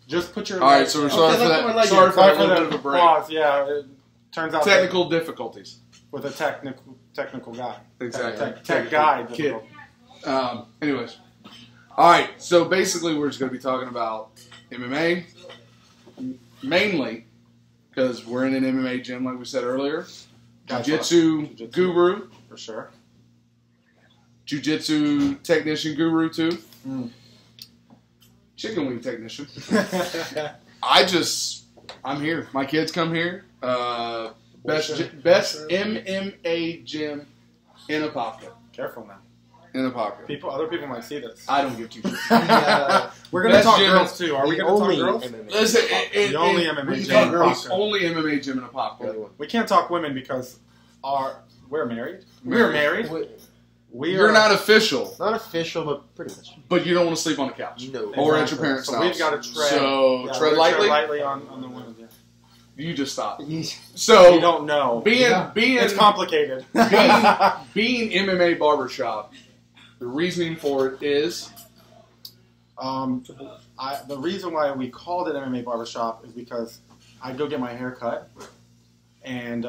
Just put your... All right, so we're sorry for that. Sorry for that little bit of a break. Pause. Yeah, it turns out... Technical difficulties. With a technical guy. Exactly. Tech guy. Kid. Anyways. All right, so basically we're just going to be talking about MMA, mainly because we're in an MMA gym, like we said earlier. Jiu-Jitsu guru. For sure. Jiu-Jitsu technician guru, too. Chicken wing technician. I'm here. My kids come here. Best MMA gym in Apopka. Careful now. In Apopka. Other people might see this. I don't give two shit. We're going to talk girls too. Are we going to talk girls? Listen, the only MMA gym. The only MMA gym in Apopka. We can't talk women because we're married. We're married. You're not official. Not official, but pretty much. But you don't want to sleep on the couch. No. Or at your parents' house. So we've got to tread. So tread lightly. Tread lightly on the women. Yeah. You just stop. So you don't know. Being it's complicated. being MMA barbershop, the reasoning for it is the reason why we called it MMA barbershop is because I'd go get my hair cut and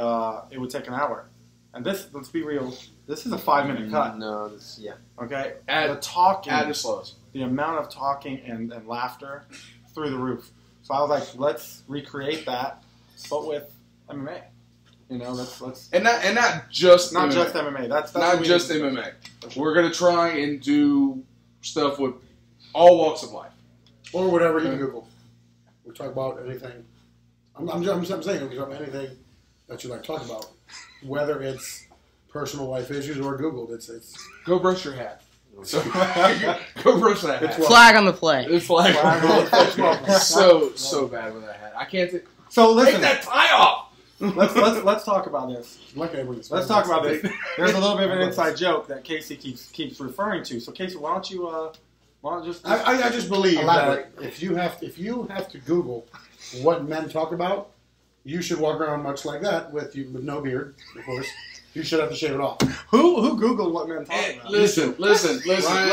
it would take an hour. And let's be real, this is a 5-minute cut. No, Okay? The talking, the amount of talking and laughter through the roof. So I was like, let's recreate that, but with MMA. You know, let's and not just not MMA. just MMA. That's not just MMA. We're gonna try and do stuff with all walks of life, or whatever you can Google. We talk about anything. I'm saying we talk about anything that you like to talk about, whether it's personal life issues or Googled. It's go brush your hat. So, go brush that hat. Flag on the play. It's flag on the play. So bad with that hat. I can't. So listen, take that tie off. Let's talk about this. Let's talk about this. There's a little bit of an inside joke that Casey keeps referring to. So Casey, why don't you just? I just believe that if you have to Google what men talk about, you should walk around much like that with no beard, of course. You should have to shave it off. Who Googled what men talk about? Listen. Ryan,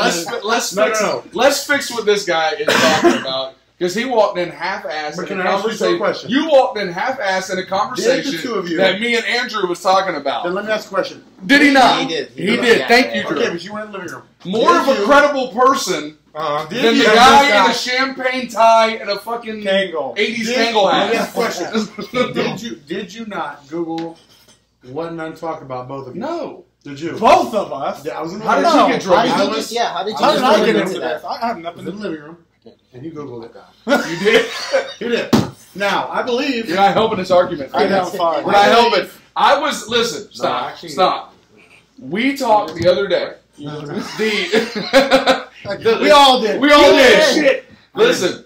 let's fix what this guy is talking about. Because he walked in half-assed in a conversation. You walked in half-assed in a conversation that me and Andrew was talking about. Then let me ask a question. Did he not? He did. He did. Thank you, Drew. Okay, but you went in the living room. More of a credible person than the guy in a champagne tie and a fucking 80s Kangol hat. Let me ask a question. Did you not Google what men talk about, both of you? No. Did you? Both of us? Yeah, I was in the How did you get drunk? How did I get into this? I have nothing in the living room. And you Googled it. You did? You did. Now, I believe... You're not helping this argument. I know, fine. We're not helping. Listen, stop. We talked the other day. We all did. We all did. Shit. Listen,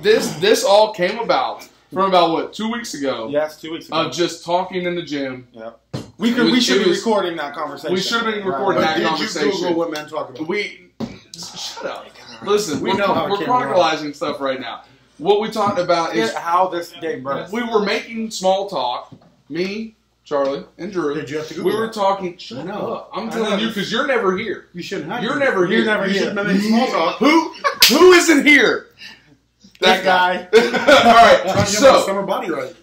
this all came about from about, what, 2 weeks ago? Yes, 2 weeks ago. Of just talking in the gym. Yep. We should be recording that conversation. We should have been recording that conversation. Did you Google what men talk about? Shut up. Listen, we're chronicalizing stuff right now. What we talked about is how this gave birth. We were making small talk. Me, Charlie, and Drew. Did you have to Google We were talking. Shut up. I'm telling you because you're never here. You shouldn't have. You're never here. You're never here. You shouldn't have made small talk. Who isn't here? That guy. All right. So summer body right.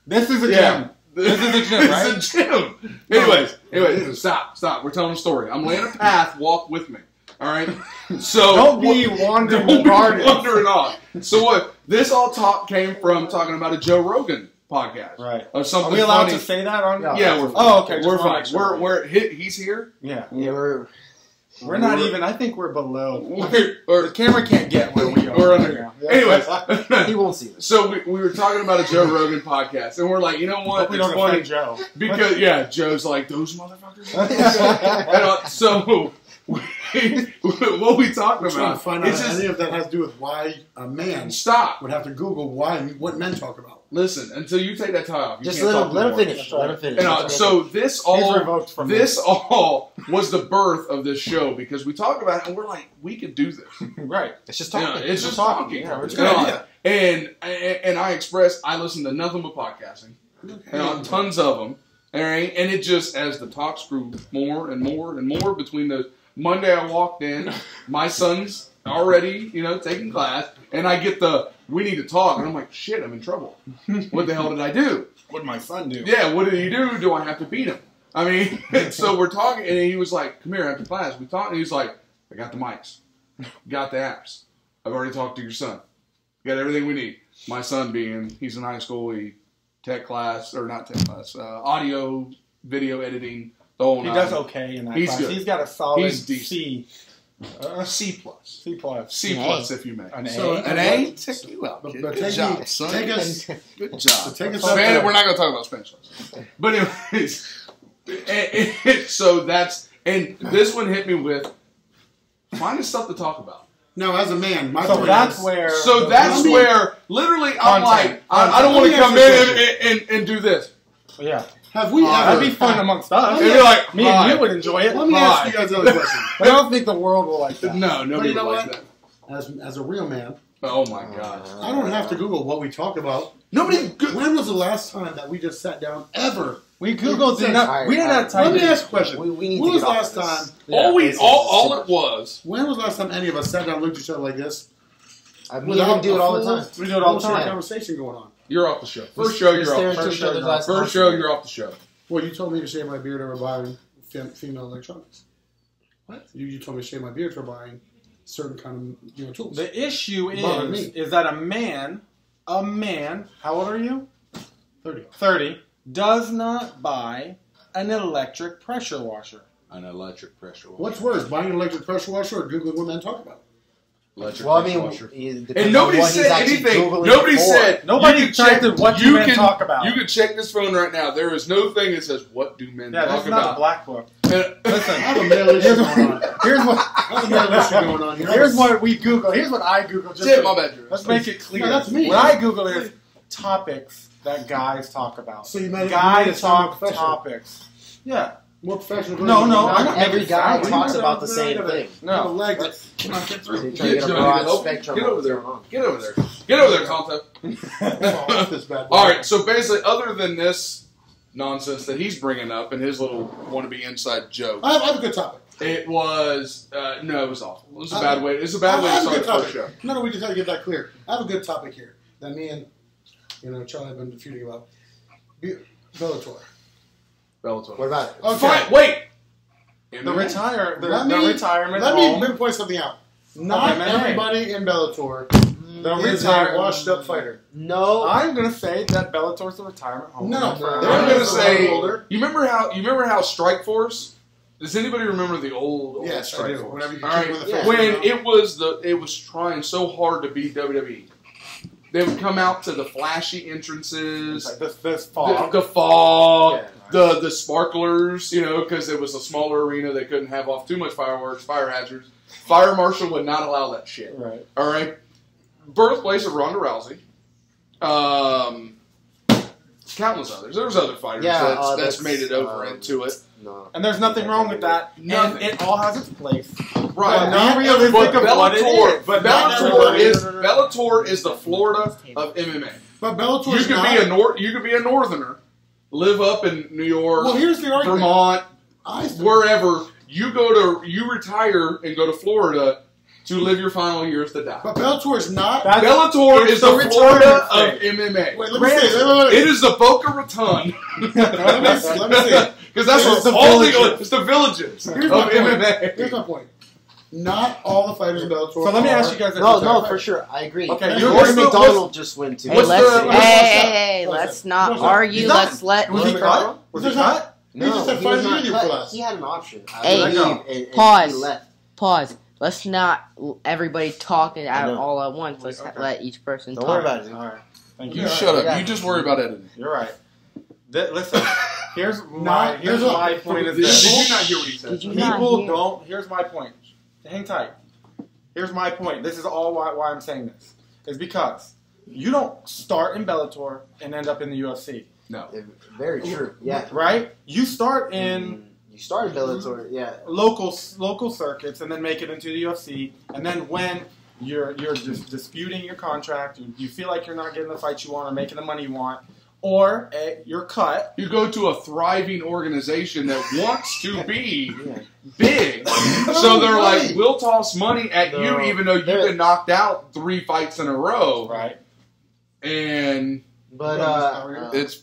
This is a gym. This is a gym, right? It's a gym. Anyways, stop. We're telling a story. I'm laying a path. Walk with me. All right. So don't be wandering on. So what? This all came from talking about a Joe Rogan podcast, right? Or something. Are we allowed funny. to say that on? Yeah, we're fine. Oh, okay. We're fine. He's here. Yeah. We're not even. I think we're below. The camera can't get where we are. We're under here. Anyways, he won't see this. So we were talking about a Joe Rogan podcast, and we're like, you know what? We don't offend Joe because Joe's like those motherfuckers. And, so. What we talking about? To find out any of that has to do with why a man would have to Google what men talk about. Listen, until you take that tie off, just let him finish. Let him finish. And, so this all was the birth of this show because we talked about it and we're like, we could do this, right? It's just talking. It's just talking. Yeah, it's a good idea. And I listen to nothing but podcasting, tons of them. All right, and it just as the talks grew more and more and more between the. Monday I walked in, my son's already, taking class, and I get the we need to talk. And I'm like, shit, I'm in trouble. What the hell did I do? What did my son do? Yeah, what did he do? Do I have to beat him? I mean, so we're talking, and he was like, come here after class. We talked, and he was like, I got the mics. Got the apps. I've already talked to your son. Got everything we need. My son being, he's in high school, tech class, or not tech class, audio, video editing, the whole He nine. does okay in that class. Good. He's got a solid He's decent. C. C plus. C plus. C plus, if you may. An A. So, An A? Check you out, But kid. take Good job, me- son. take us- Good job. So take us Spanish, up we're not going to talk about Spanish. But anyways, so that's, and this one hit me with, find us stuff to talk about. No, as a man, my So point that's is, where. So that's where, literally, I'm Content. like, I don't want to Let me come ask you in and do this. Yeah. have we ever? That'd be fun amongst us. And you're like, Me and hi. you would enjoy it. Let me ask you guys another question. But I don't think the world will like that. No, nobody you know would like what? that. As a real man, Oh my god. I don't have to Google what we talk about. Nobody. When was the last time that we just sat down ever? We Googled Since- enough. We didn't have time. Let me to- ask a question. We need When to was get the off last of time? this. Yeah, All it was. When was the last time any of us sat down and looked at each other like this? I mean, we do it all the time. We do it all the bullshit time. Conversation going on. You're off the show. First show, We you're stare off the into show. each other's eyes First show, you're off the show. Well, you told me to shave my beard over buying female electronics. What? You told me to shave my beard for buying certain kind of tools. The issue Bothered me. is that a man, how old are you? 30. 30, does not buy an electric pressure washer. An electric pressure washer. What's worse, buying an electric pressure washer or Googling what men talk about? Electric Well, I pressure mean, washer. it depends And on nobody what he's said actually anything. Googling Nobody it for. said. Nobody you can checked check what do men talk about. You can check this phone right now. There is no thing that says what do men Yeah, talk this is not a about. black book. And- I Listen, have a male issue going on. here's what I have a male issue going on here. here's what we Google. Here's what I Google. Just Shit, my bad, Drew. Let's make it clear. No, that's me. What I Google is topics that guys talk about. So you made it Guys sound talk professional. topics. Yeah. More professional. No, no, Not I'm not every making guy sound. talks You about the got same a- thing. No, No. leg that cannot get through. They try to get a Johnny, broad help. spectrum Get of over what's there. going on. Get over there. Get over there, Tonto. Off this bad boy. All right, so basically, other than this nonsense that he's bringing up and his little wannabe inside joke, I have a good topic. it was no, it was awful. It was a bad way. It's a bad way I to have a start good the first show. topic. No, we just had to get that clear. I have a good topic here that me and Charlie have been feuding about. Bellator. Bellator. What about it? Okay. Fine, wait. The retirement Let home. me point something out. Not Okay, everybody in Bellator The is a washed-up fighter. No. I'm gonna say that Bellator's the retirement home. No. I'm They're gonna a say. little older. You remember how Strike Force? Does anybody remember the old Yes, I Strike do. Force? Whenever you All kick right. with the Yeah. face, When you know. it was trying so hard to be WWE. They would come out to the flashy entrances, It's like this fog. the fog, Yeah. the sparklers, because it was a smaller arena. They couldn't have off too much fireworks, fire hazards. Fire marshal would not allow that shit. Right. All right. Birthplace of Ronda Rousey. Countless others. There's other fighters Yeah, that's made it over that's, into it. No. And there's nothing wrong with that. Nothing. And it all has its place. Right. But not realistic But of what it Bellator, is. but not Bellator everybody- is the Florida of MMA. But Bellator You is could not. you could be a northerner, live up in New York, Well, here's the argument. Vermont, I wherever. You retire and go to Florida to live your final years to die. But Bellator is not. That's- Bellator it's is the the Florida retirement of thing. MMA. Wait, let me say. Wait. It is the Boca Raton. Let me see. Because that's It's where the all villages. it's the villages of Here's my point. MMA. Here's my point. Not all the fighters in Bellator. So let me ask you guys this. No, for sure. I agree. Okay, And you're- Rory what's the- McDonald just went to. Hey, What's let's the- hey, what's let's that? not What's that? argue. He's not- Let's let Was he Rory cut? McDonald? Was There's he not- cut? He just said he fight was not interview for cut. us. He had an option. Hey, I believe, and pause. he left. pause. Let's not everybody talking I out know. all at once. Let's Okay. let each person Don't talk. worry about it. All right. Thank you. You shut up. Yeah. You just worry about editing. You're right. Listen, here's Not- here's there's a- my point Did is this. you not hear what he said? Did you not People hear? don't. Here's my point. Hang tight. Here's my point. This is all why I'm saying this. Is because you don't start in Bellator and end up in the UFC, No. Very true. Yeah. right? You start in You started Bellator. Yeah. local circuits and then make it into the UFC, and then when you're just disputing your contract, you feel like you're not getting the fight you want or making the money you want, or you're cut. You go to a thriving organization that wants to be big, so they're like, we'll toss money at you even though you've been knocked out 3 fights in a row. Right. And it's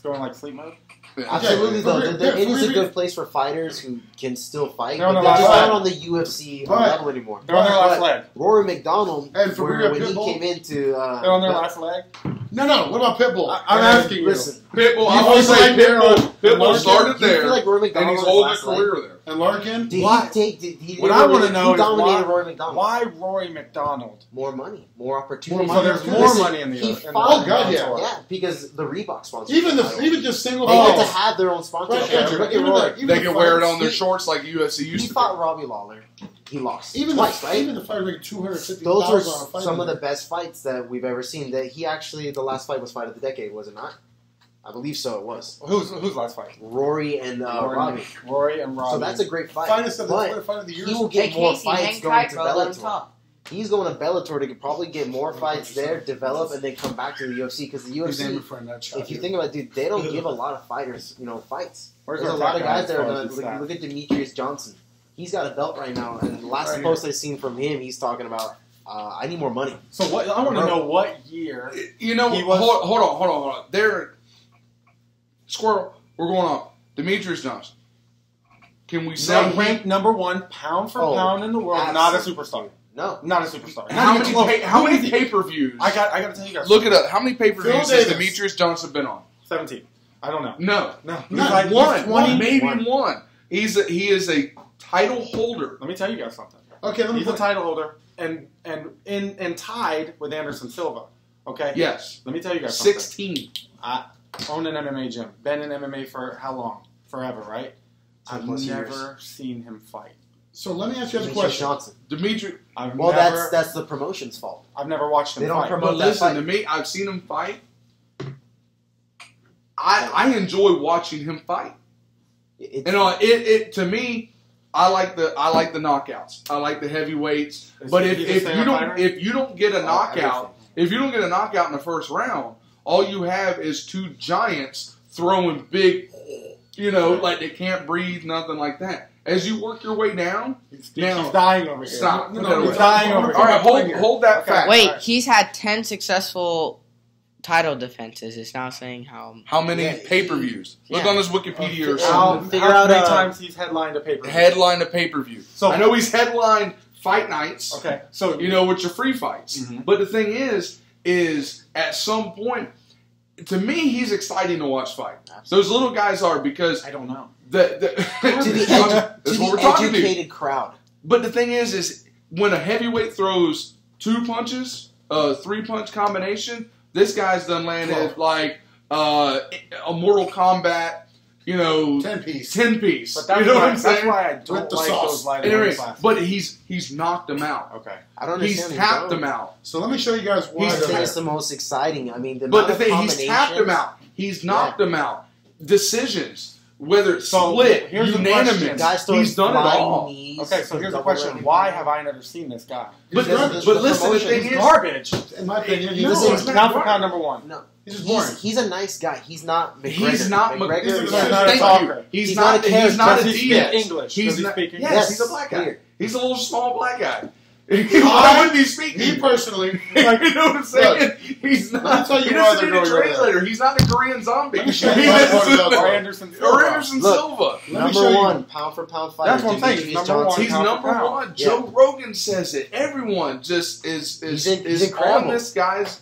going like sleep mode. Absolutely, though. Okay, It is a good place for fighters who can still fight, They're on but their they're just last not leg. on the UFC Right. level anymore. They're on their last But leg. Rory McDonald, And for when he Pitbull? came into... They're on their last leg. No. What about Pitbull? I'm asking you. Listen, Pitbull. I You will feel say like they're Pitbull on- started do you feel there, like Rory and McDonald he's was holding a last leg? career there. And Larkin? Did Why? he take... Did he What I want to who know is dominated why, Rory McDonald? why Rory McDonald? More money, more opportunity. So there's more Listen, money in the he in fought- Oh, God, yeah. tour. Yeah, because the Reebok sponsor. Even just single They get to fights. have their own sponsorship. Right, Andrew, Look at even Rory. the- even They the can wear it fights- on their shorts like UFC used He to. fought Robbie Lawler. He lost Even twice, the right? even the fight making $250,000 Those on a are fight. some of the best fights that we've ever seen. That he actually, the last fight was fight of the decade, was it not? I believe so. It was Who's last fight? Rory and Robbie. Rory and Robbie. So that's a great fight. Finest of but the fight of the year. he will Hey, get more Casey, fights hang going tight, to bro. Let him Bellator. talk. He's going to Bellator to probably get more fights there, develop, and then come back to the UFC. Because the His name UFC, and friend, that shot if you here. think about it, dude, they don't give a lot of fighters, fights. Where's There's a our lot of tech guy guys that are as far not. as his Look, stats? look at Demetrius Johnson. He's got a belt right now, and the last Right post I've seen from him, he's talking about, I need more money. So what? I want to know what year. You know, He was- hold on. There, Squirrel, we're going on. Demetrius Johnson. Can we say Ranked number 1 pound for pound in the world, not a superstar. No. Not a superstar. how Not even close. many pay-per-views? I got to tell you guys. Look it up. How many pay-per-views Phil has Davis. Demetrius Johnson been on? 17. I don't know. No, No, he's not like one. he's 20. Maybe One. one. He is a title holder. Let me tell you guys something. Okay, let me He's a put, title holder and tied with Anderson Silva. Okay. Yes, Let me tell you guys something. 16. I own an MMA gym. Been in MMA for how long? Forever, right? I've 10+ years. never seen him fight. so let me ask you guys a Demetrius question. Johnson. Demetrius. Well, That's the promotion's fault. I've never watched him They don't fight. promote But that listen fight. to me. I've seen him fight. I enjoy watching him fight. It's- You know, it to me, I like the knockouts. I like the heavyweights. Is But he if the you stand-up don't fighter? get a knockout, everything. if you don't get a knockout in the first round, all you have is two giants throwing big, like they can't breathe, nothing like that. As you work your way down, He's now dying over here. stop. No, Put that he's away. dying over All right, here. hold that Okay. fact. Wait, Alright. he's had 10 successful title defenses. It's not saying how. How many Yeah, pay-per-views? Look yeah. on his Wikipedia or How, something. Figure how out, many uh, times he's headlined a paper? Headline a pay-per-view. So- I know he's headlined fight nights. Okay, so Which are free fights. Mhm. But the thing is at some point, to me, he's exciting to watch fight. Those little guys are because I don't know. to that's what we're the talking to. educated crowd. But the thing is when a heavyweight throws 2 punches, a 3-punch combination, this guy's done landed like a Mortal Kombat, 10-piece. 10-piece. But that's, you know why, what I'm that's saying? why I don't With the like sauce. those light Anyway, classes. but he's knocked him out. Okay. I don't He's understand. tapped him out. So let me show you guys why I He's they're think there. it's the most exciting. I mean, the But amount the of thing, he's tapped him combinations. out. He's knocked him out. Decisions, whether it's So, split, here's the unanimous, question. Guys throwing he's done it flying all. knees, Okay, so here's the double question. leg. Why have I never seen this guy? But, He's garbage. but The listen, the promotion thing He's is, garbage. In my opinion, he's No, Listen, it's not Pound for garbage. pound number 1. No, He's just boring. he's a nice guy. He's not McGregor. he's not McGregor. He's is not a Thank talker. you. He's He's not. not a He's not a Does he speak Diaz. English? He's Does he not. speak English? Yes, Yes, he's a black guy. clear. He's a little small black guy. Why wouldn't he speak Me English? personally, You know what I'm saying? He's let me not. tell you He why doesn't they're need a going over translator. He's not a Korean zombie. Let me show you He why they're doesn't- going over Or there. Anderson Or Silva. Anderson Look. Silva. Let me Number show you. one, pound for pound fighter. That's what I'm saying. Demetrius Number one. Johnson. He's Pound for number pound. one. Yeah. Joe Rogan says it. Everyone just is He's on incredible. this guy's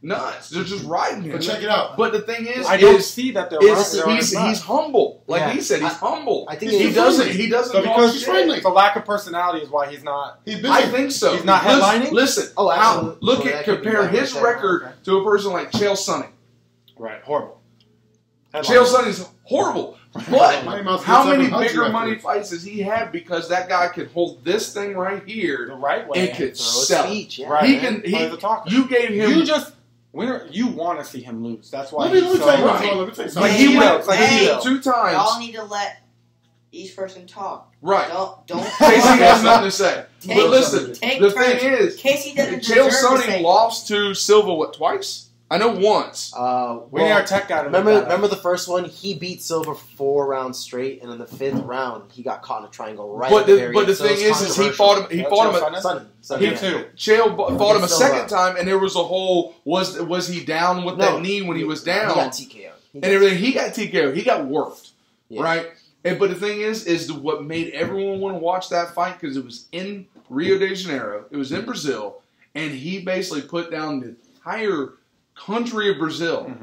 nuts. They're just riding him. But check it out. But the thing is, I don't see that they're he's humble. Like Yeah. he said, he's humble. I think he it's doesn't. friendly. He doesn't. So talk because shit. friendly. the lack of personality is why he's not. He's busy. I think so. He's not headlining? Listen. Oh, how, absolutely. look So at that could be compare right his there. record Okay. to a person like Chael Sonnen. Right. Horrible. Chael Sonnen's horrible. But Mighty Mouse how gets many up and hugs you bigger after. money fights does he have? Because that guy can hold this thing right The here right way. and could Throw a sell. speech, yeah. Right. He man. can. Plays a talker. You gave him. You want to see him lose. That's why. Let me he's tell you so what's right. wrong. Let me tell you Like something. he Hey, went like hey, two times. Y'all need to let each person talk. Right. Don't. Casey has nothing to say. Take- But listen, take the turns. thing is, Casey doesn't Chael deserve to Sonnen say. lost to Silva twice? I know once. We need our tech guy to remember the first one? He beat Silver for 4 rounds straight, and in the 5th round, he got caught in a triangle right at the very But the end. So thing is he fought him. Sonny. Chael fought him a second time, and there was a whole was he down with that knee when he was down? He got TKO. And everything. He got TKO. He got worked, Yeah. right? But the thing is what made everyone want to watch that fight because it was in Rio de Janeiro. It was in Brazil, and he basically put down the entire country of Brazil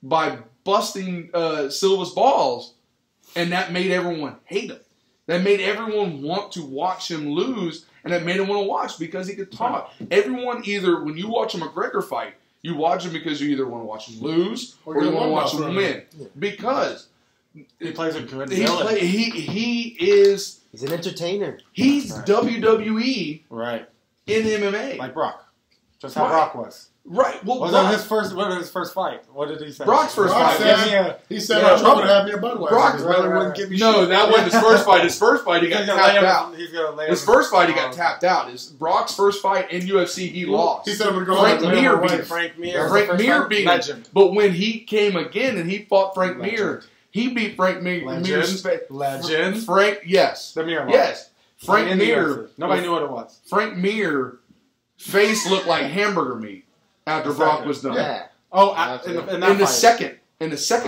by busting Silva's balls, and that made everyone hate him. That made everyone want to watch him lose, and that made him want to watch because he could talk. Everyone either, when you watch a McGregor fight, you watch him because you either want to watch him lose or you want to watch him win. Because he plays a good villain. He's an entertainer. He's WWE right in MMA. Like Brock. Just how Brock was. Right. Well, what was his first fight? What did he say? Brock's first fight. He said, "I'm trying to have me a Budweiser." Brock wouldn't give me no, shit. that wasn't his first fight. His first fight, he got tapped out. His first fight, he got tapped out. Brock's first fight in UFC, he lost. He said, "I'm going to go Frank Mir beat him. But when he came again and he fought Frank Mir, he beat Frank Mir's legend. Frank, yes, the Mir. Yes, Frank Mir. Nobody knew what it was. Frank Mir face looked like hamburger meat. After Brock was done. Yeah. Oh, in the second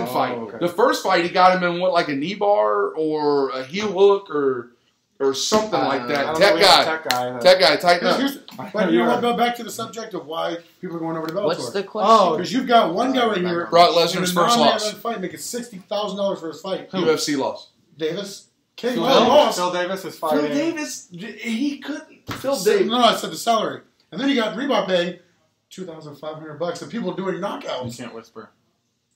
fight. Okay. The first fight, he got him in like a knee bar or a heel hook or something like that. Tech guy, tighten up. But you want to go back to the subject of why people are going over to Bellator? What's the question? Oh, because you've got one guy right here. Brock Lesnar's first loss. Fight, making $60,000 for his fight. UFC loss. Davis. Phil Davis is fighting. Phil Davis, he couldn't. Phil Davis. No, I said the salary. And then you got Reebok paying $2,500 and people doing knockouts. You can't whisper.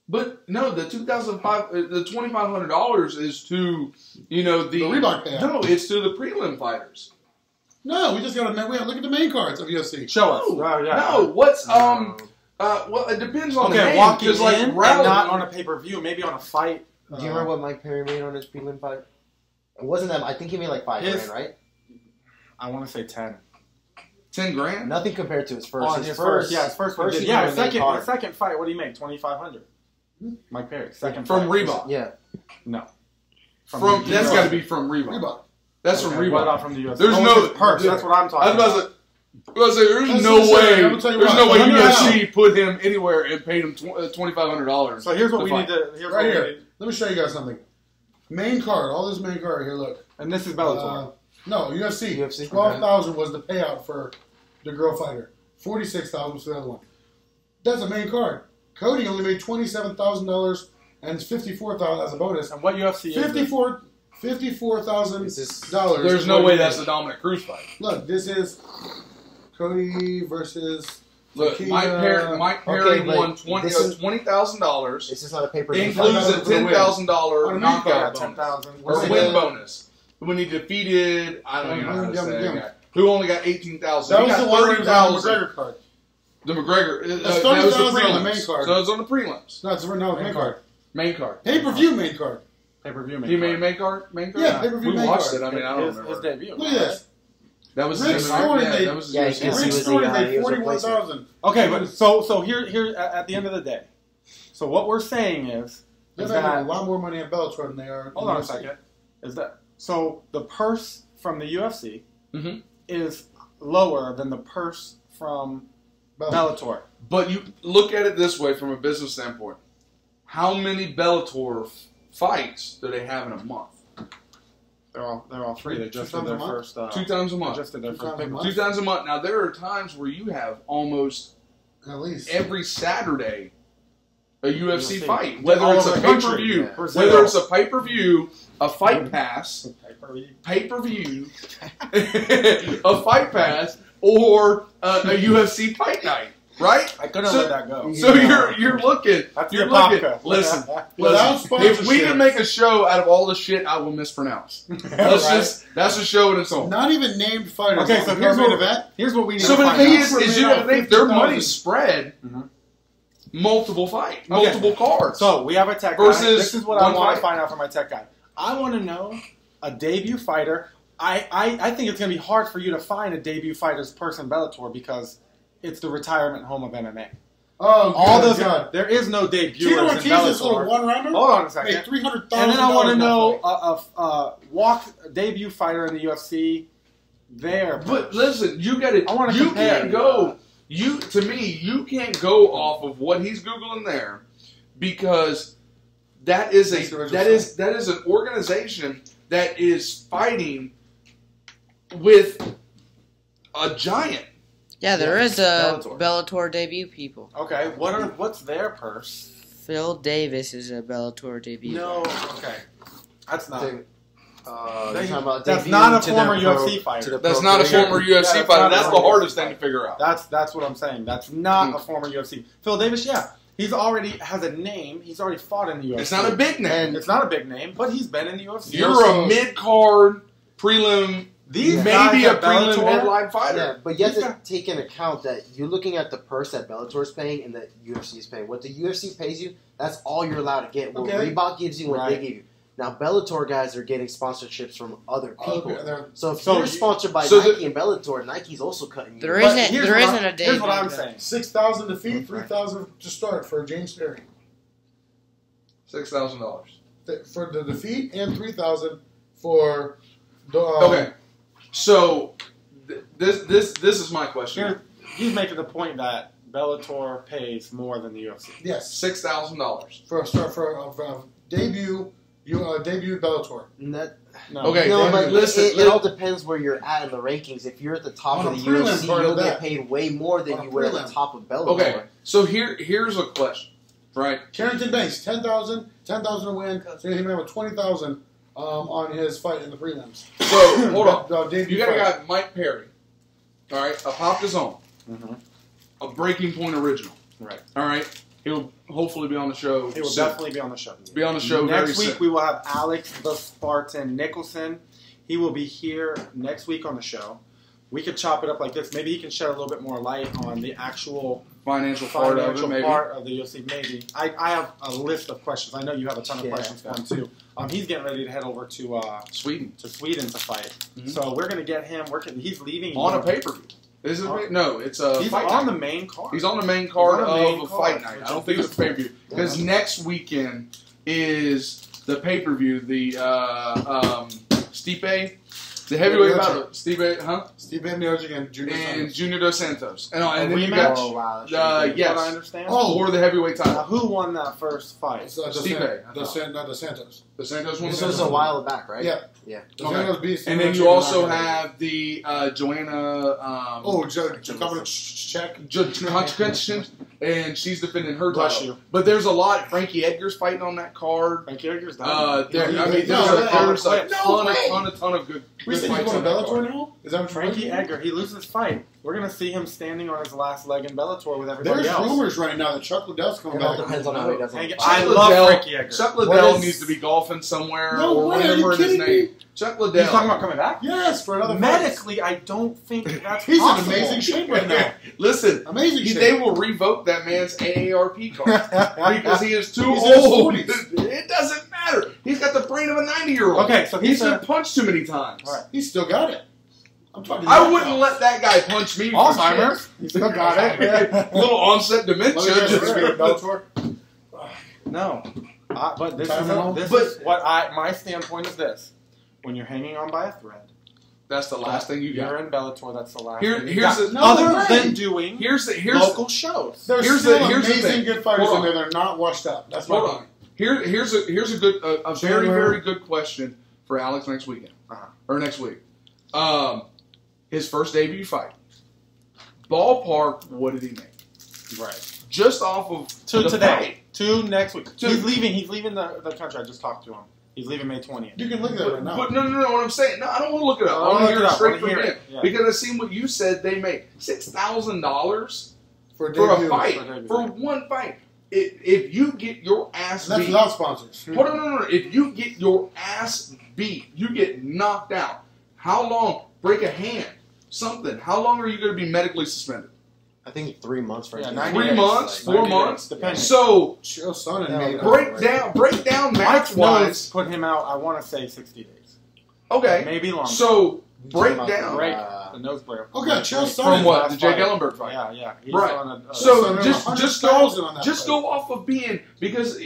But no, the $2,500 is to the Reebok payout. No, it's to the prelim fighters. No, we just got to look at the main cards of UFC. Show us. No, what's well, it depends on the name. Walking in like and not on a pay-per-view, maybe on a fight. Do you remember what Mike Perry made on his prelim fight? It wasn't that. I think he made like $5,000, right? I want to say 10. 10 grand? Nothing compared to his first. His first second fight. What do you make? 2,500. Mike Perry. Second from fight. Reebok. Yeah. No. From that's got to be from Reebok. That's from Reebok. What about from the UFC? There's no purse. That's what I'm talking about. I was say there's no way. There's no way UFC put him anywhere and paid him $2,500. So here's what we need to. Let me show you guys something. Main card. All this main card here. Look. And this is Bellator. No, UFC. 12,000 was the payout for the girl fighter. 46,000 was the other one. That's a main card. Cody only made $27,000 and 54,000 as a bonus. And what UFC is $54,000. There's no way that's the Dominic Cruz fight. Look, this is Cody versus. Look, Mike Perry won $20,000. This is not a pay-per-view. Includes a $10,000 knockout bonus or win bonus. When he defeated, I don't even know how to say that guy, who only got $18,000. That was the one who was on the McGregor card. The McGregor. That was the prelims. On the main card. So it was on the prelims. No, it's main card. Main card. Pay-per-view main card. Pay-per-view main card. He made main card? Main card? Yeah, pay-per-view main card. We watched it. I mean, I don't remember. His debut. Look at this. That was Rick Story made. That was Rick Story made 41,000. Okay, but so here at the end of the day, so what we're saying is they're making a lot more money at Bellator than they are. Hold on a second. Is that so? The purse from the UFC is lower than the purse from Bellator. But you look at it this way from a business standpoint. How many Bellator fights do they have in a month? They're all free. They just did their first 2 times a month. Just did their first 2 times a month. Now there are times where you have almost at least every Saturday a UFC fight, whether it's a pay-per-view, a fight pass, pay-per-view, a fight pass, or a UFC fight night. Right? I couldn't let that go. So you're looking. Listen. If we can make a show out of all the shit I will mispronounce, that's a show in its own. Not even named fighters. Okay, so here's what we need. So the thing is you got to think their money spread multiple fights, multiple cards. So we have a tech guy. This is what I want to find out from my tech guy. I want to know a debut fighter. I think it's going to be hard for you to find a debut fighter's purse in Bellator because it's the retirement home of MMA. Oh, All those. God. There is no debut. Tito Ortiz is a little one-rounder. Hold on a second. Made $300,000. And then I want to know a debut fighter in the UFC. There, But listen, you got to. I wanna You compare, can't go. You can't go off of what he's googling there, because that is an organization that is fighting with a giant. Yeah, there is a Bellator. Bellator debut, people. Okay, what's their purse? Phil Davis is a Bellator debut. No, okay, that's not. You're talking about That's debut not a to former the pro- UFC fighter. to the That's pro not a career. former UFC Yeah, that's fighter. not That's a the former hardest UFC thing to figure out. That's what I'm saying. That's not a former UFC. Phil Davis, yeah, he's already has a name. He's already fought in the UFC. It's not a big name. It's not a big name, but he's been in the UFC. You're a mid-card prelim, These maybe guys a at prelim Bellator- headline fighter. Yeah, but you have Yeah. to take into account that you're looking at the purse that Bellator's paying and that UFC is paying. What the UFC pays you, that's all you're allowed to get. What Okay. Reebok gives you, what Right. they give you. Now, Bellator guys are getting sponsorships from other people. Okay, they're- So if So you're you- sponsored by so Nike and Bellator, Nike's also cutting you. There But isn't here's there what isn't I'm- a debut. Here's what I'm saying. 6,000 to feed, 3,000 to start for James Sterling. $6,000. For the defeat and 3,000 for the. Okay, so this is my question. Here, he's making the point that Bellator pays more than the UFC. Yes, $6,000. for a start for a debut. Debut Bellator. And that, No. Okay, no, then but listen, it all depends where you're at in the rankings. If you're at the top On of a the prelim UFC, part of you'll that. get paid way more than On a you would at the prelim. top of Bellator. Okay, so here's a question, right? Carrington Banks, 10,000 to win. So he made 20,000 on his fight in the prelims. So hold on. Debut You got a fight. guy, Mike Perry. All right, a Pop the Zone, Mhm. a Breaking Point original. Right. All right, he'll hopefully be on the show. He will soon. definitely be on the show. Be on the show Next very week soon. we will have Alex the Spartan Nicholson. He will be here next week on the show. We could chop it up like this. Maybe he can shed a little bit more light on the actual Financial part of it, maybe. part of the UFC. Maybe I have a list of questions. I know you have a ton of Yeah. questions for him too. He's getting ready to head over to Sweden Sweden to fight. Mhm. So we're gonna get him. He's leaving on a pay-per-view. Is it? On- No, it's a He's fight on night. the main card. He's on the main card He's on the main of a card, fight night. which I don't is think it's a pay-per-view because next weekend is the pay-per-view. The Stipe, the heavyweight battle. Stipe, huh? Steve Miocic and Junior And Santos. Junior Dos Santos. And A then you rematch? got Oh, wow. yes. What I understand. for the heavyweight Now, title. who won that first fight? It's, uh, Stipe, I the thought. not the Santos. The Santos one. This was a while back, right? Yeah. Yeah. The Okay. Santos beat And then Miocic you also and have the Joanna. check. And she's defending her Bless title. you. But there's a lot. Frankie Edgar's fighting on that card. Frankie Edgar's done. There's No, a ton of good. We good think he's fights going on to that Bellator card. now? Is that what Frankie you're Edgar, he loses his fight. We're gonna see him standing on his last leg in Bellator with everybody There's else. rumors right now that Chuck Liddell's coming It all back. depends on how he does. Hang- on I Chuck love Liddell- Frankie Edgar. Chuck What Liddell is- needs to be golfing somewhere No or way, are you remembering his kidding name. me? Chuck He's Liddell. talking about coming back? Yes, for another fight. Medically, I don't think that's He's in possible. amazing shape right now. Listen, Amazing shape. they will revoke that man's AARP card because he is too He's in his old. 40s. It doesn't matter. He's got the brain of a 90-year-old. Okay, so he's he's been a- punched too many times. All right. He's still got it. I'm talking. I wouldn't let that guy punch me. for Alzheimer's. He still got it. shit. Little onset dementia. Let me guess, just- it's gonna be Bellator. No. But this Tylenol? is what my standpoint is this. When you're hanging on by a thread, That's the last thing you you're got. in Bellator, that's the last Here- thing you here's got. the- No Other way. than doing Here's the local shows. There's Here's still the amazing thing. good fighters Hold in on. there that are not washed up. That's my Hold point. on. Here's a good a very Chandler. very good question for Alex next weekend or next week. His first debut fight. Ballpark. What did he make? Right. Just off of To the today. fight. To next week. To- He's leaving the country. I just talked to him. He's leaving May 20th. You can look at that right now. But no. What I'm saying, no, I don't want to look it up. I I want wanna to hear look it it up. I straight wanna from hear him it. Yeah. because I seen what you said. They make $6,000 for for a debut. fight For debut. for one fight. If you get your ass That's beat, without sponsors. hold on, no. If you get your ass beat, you get knocked out. How long? Break a hand, something. How long are you going to be medically suspended? I think 3 months for Yeah, him. 90 3 days, months, like 4 90 months. days, depending. So Chael Sonnen Yeah, made it. break down match Mike's wise. nose put him out, I want to say 60 days. Okay, Maybe longer. so break Talking down. about, Break. the nose blare. Okay, Chael From Sonnen. what? The Jake Ellenberg fight. Yeah. He's Right. on a, So Sonnen just 100,000 on that just fight. go off of being because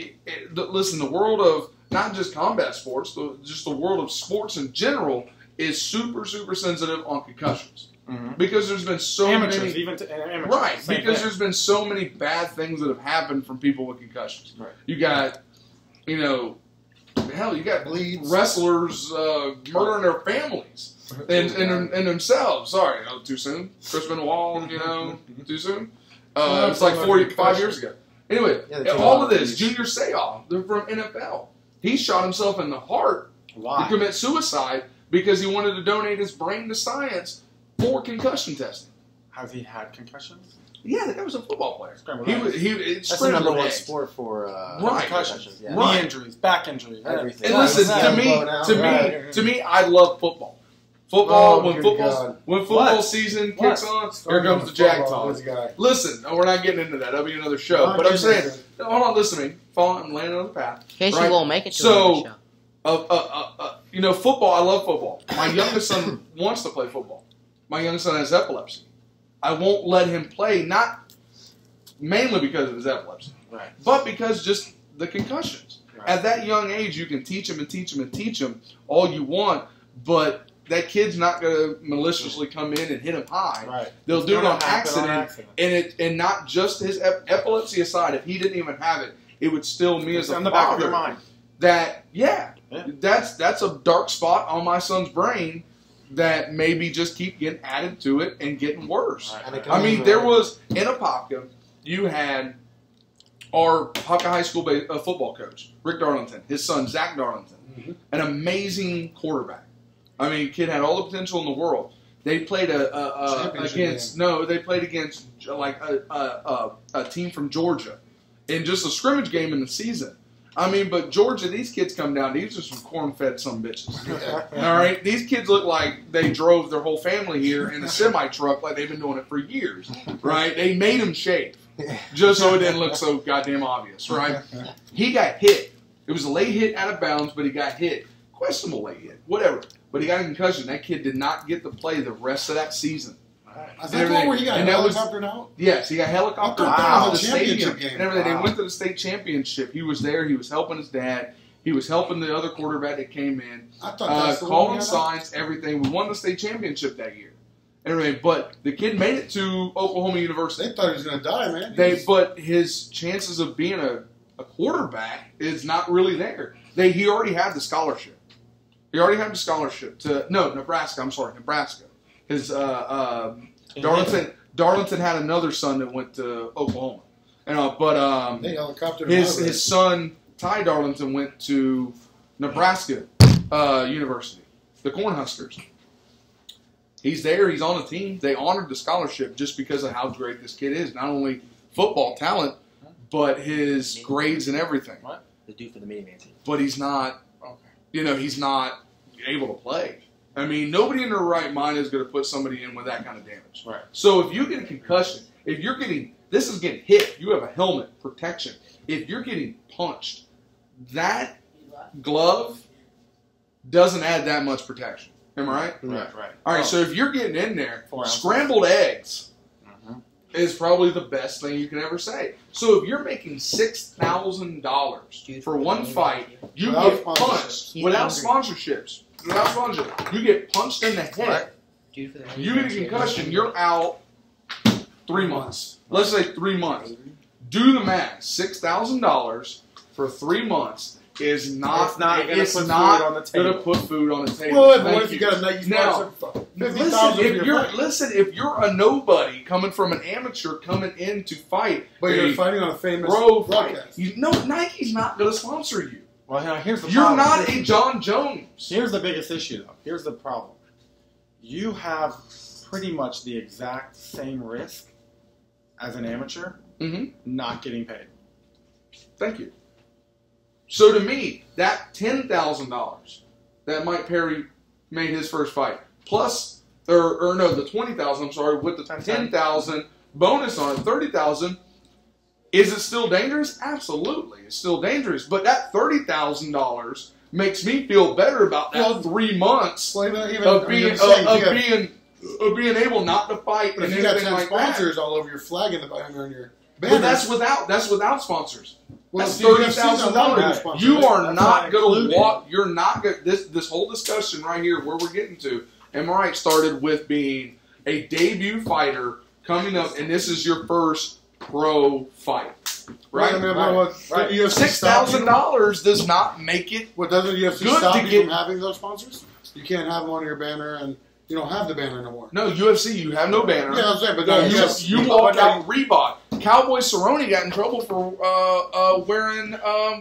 listen, the world of not just combat sports, just the world of sports in general is super sensitive on concussions because there's been so amateurs, many even to amateurs. right Same because thing. there's been so many bad things that have happened from people with concussions. Right. You got hell, you got Bleeds. wrestlers murdering their families and themselves. Sorry, too soon. Chris Benoit, too soon. It's like 45 years ago. Anyway, all of this, Junior Seau, they're from NFL. He shot himself in the heart Why? to commit suicide because he wanted to donate his brain to science for concussion testing. Has he had concussions? Yeah, that was a football player. Scrambled He eggs. was it's That's the number one eggs. sport for Right. concussions. Yeah. Right. Knee injuries, back injuries, Everything. And listen, to me, I love football. Football, Oh, when good football God. when football What? season kicks on, here Starting comes on the Jag football, talk. this guy. Listen, we're not getting into that. That'll be another show. Not But I'm getting saying, into it. hold on, listen to me. I'm landing on the path. In case Right. you won't make it to So- another show. Football. I love football. My youngest son wants to play football. My youngest son has epilepsy. I won't let him play, not mainly because of his epilepsy, Right. but because just the concussions. Right. At that young age, you can teach him all you want, but that kid's not going to maliciously come in and hit him high. Right. They'll It's do it gonna on happen accident, and not just his epilepsy aside. If he didn't even have it, it would still me It's as a on the back of your father mind. that Yeah. that's a dark spot on my son's brain that maybe just keep getting added to it and getting worse. Right. And it can I mean, only- there was in Apopka, you had our Apopka High School football coach, Rick Darlington, his son Zach Darlington, an amazing quarterback. I mean, kid had all the potential in the world. They played they played against like a team from Georgia in just a scrimmage game in the season. I mean, but Georgia, these kids come down. These are some corn-fed some bitches. All right, these kids look like they drove their whole family here in a semi-truck, like they've been doing it for years. Right? They made him shave just so it didn't look so goddamn obvious. Right? He got hit. It was a late hit out of bounds, but he got hit. Questionable late hit, whatever. But he got a concussion. That kid did not get to play the rest of that season. Is that the one where he got helicoptered out? Yes, he got helicoptered I thought down that to was the a stadium championship game. and everything. Wow. They went to the state championship. He was there. He was helping his dad. He was helping the other quarterback that came in. I thought that's the one Calling he had out. signs, everything. We won the state championship that year. Anyway, but the kid made it to Oklahoma University. They thought he was going to die, man. But his chances of being a quarterback is not really there. He already had the scholarship. He already had the scholarship to Nebraska. I'm sorry, Nebraska. His Darlington had another son that went to Oklahoma. They helicoptered him out. His son Ty Darlington went to Nebraska University, the Cornhuskers. He's there. He's on the team. They honored the scholarship just because of how great this kid is. Not only football talent, but his grades and everything. What? The dude for the mini-man team. But he's not. He's not able to play. I mean, nobody in their right mind is going to put somebody in with that kind of damage. Right. So if you get a concussion, this is getting hit, you have a helmet protection. If you're getting punched, that glove doesn't add that much protection. Am I right? Right. All right, so if you're getting in there, 4 ounces. scrambled eggs is probably the best thing you can ever say. So if you're making $6,000 for one fight, you Without get sponsorships. punched without sponsorships. You get punched in the head. You get a concussion. You're out 3 months. Let's say 3 months. Do the math. $6,000 for 3 months is not. It's not going to put food on the table. Well, but what Thank if you got a Nike Now, sponsor? 50,000 if you're a nobody coming from an amateur coming in to fight, But you're fighting on a famous pro fight. broadcast. Nike's not going to sponsor you. Well, now here's the You're problem. not a John Jones. Here's the biggest issue, though. Here's the problem. You have pretty much the exact same risk as an amateur not getting paid. Thank you. So to me, that $10,000 that Mike Perry made his first fight, plus the $20,000. I'm sorry, with the $10,000 bonus on it, $30,000. Is it still dangerous? Absolutely, it's still dangerous. But that $30,000 makes me feel better about that 3 months of being of being able not to fight But and if you got anything 10 like sponsors that. all over your flag in the banner on your banner. But that's without sponsors. Well, That's see, UFC's $30,000. not really sponsored. You are That's not not going to included. walk. You're not going. This whole discussion right here, where we're getting to, am I right? Started with being a debut fighter coming up, and this is your first pro fight, right? I mean, what, Right. UFC stop you? $6,000 does not make it. What doesn't UFC Good stop to you get- from having those sponsors? You can't have them on your banner, and you don't have the banner no more. No, UFC, you have no banner. Yeah, I'm saying, but No, now you walk out Reebok. Cowboy Cerrone got in trouble for wearing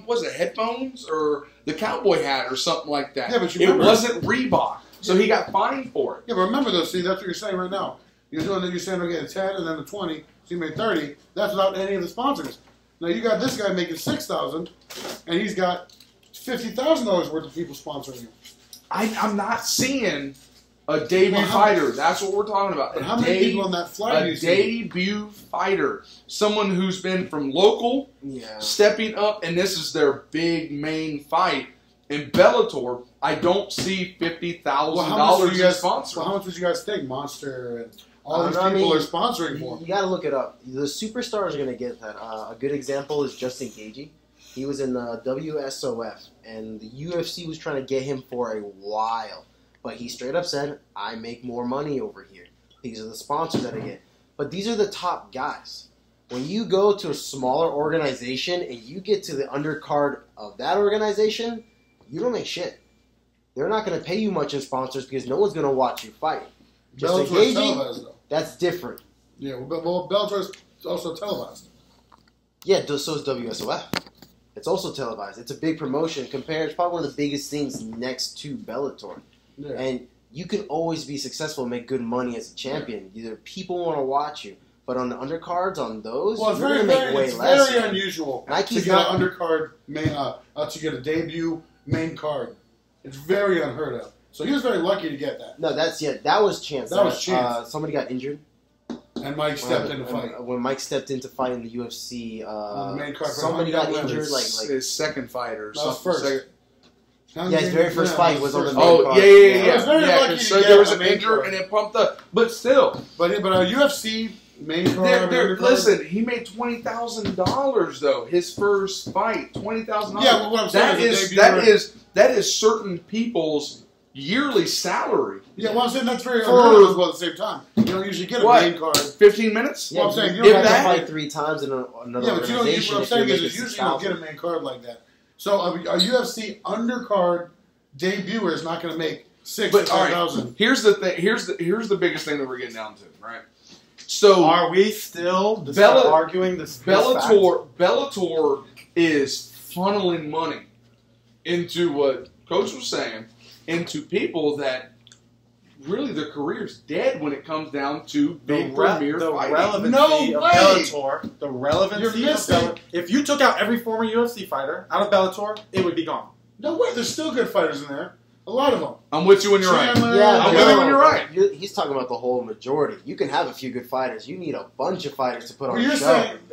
was it headphones or the cowboy hat or something like that. Yeah, but you it remember- wasn't Reebok, so he got fined for it. Yeah, but remember though, see, that's what you're saying right now. You're doing that. You're saying okay, a 10 and then a 20, so you made 30. That's without any of the sponsors. Now you got this guy making $6,000, and he's got $50,000 worth of people sponsoring him. I'm not seeing a debut Well, how- fighter. That's what we're talking about. But how many people on that flag do A you see? debut fighter, someone who's been from local, Yeah. stepping up, and this is their big main fight. In Bellator, I don't see $50,000 Well, how much would in you guys? sponsor. Well, how much would you guys think? Monster and all these I people mean, are sponsoring for him. You got to look it up. The superstars are going to get that. A good example is Justin Gaethje. He was in the WSOF, and the UFC was trying to get him for a while. But he straight up said, I make more money over here. These are the sponsors that I get. But these are the top guys. When you go to a smaller organization and you get to the undercard of that organization, you don't make shit. They're not going to pay you much in sponsors because no one's going to watch you fight. Justin Bellator is Gaethje, televised though. that's different. Yeah, well, Bellator is also televised. Yeah, so is WSOF. It's also televised. It's a big promotion. Compared, it's probably one of the biggest things next to Bellator. Yeah. And you can always be successful and make good money as a champion. Either people want to watch you, but on the undercards, on those, Well, it's you're very, going to make way it's less. very unusual Nike's to get not- an undercard main, to get a debut main card. It's very unheard of. So he was very lucky to get that. No, that was chance. That was chance. Somebody got injured. And Mike stepped in to fight. When Mike stepped in to fight in the UFC, On the main card for somebody got 100 injured. wins. Like his second fight or That was something. first. Second- yeah, his very first fight was on the main Oh, card. yeah. I was very lucky 'cause to so get there was a an main injury card. and it pumped up. But still, But a UFC main card. undercard- listen, he made $20,000 though. His first fight, $20,000. Yeah, well, what I'm saying that is certain people's yearly salary. Yeah, well, I'm saying that's very For- unheard of as well at the same time. You don't usually get a What? main card. 15 minutes. Yeah, Well, I'm saying you you don't have have to to- fight 3 times in another Yeah, but you don't. organization. What I'm if you're saying is, making is usually you don't get a 6,000. main card like that. So a UFC undercard debuter is not going to make But all right, 6,000. here's the thing. Here's the biggest thing that we're getting down to, right? So Are we still arguing this? Bellator is funneling money into what Coach was saying, into people that really their career's dead when it comes down to big premier the fighting. relevancy No of way. Bellator, the relevancy You're of missing- Bellator. If you took out every former UFC fighter out of Bellator, it would be gone. No way. There's still good fighters in there. A lot of them. I'm with you when you're right. Chandler, Yeah, I'm but with you no, when you're right. He's talking about the whole majority. You can have a few good fighters. You need a bunch of fighters to put on Well, the you're show.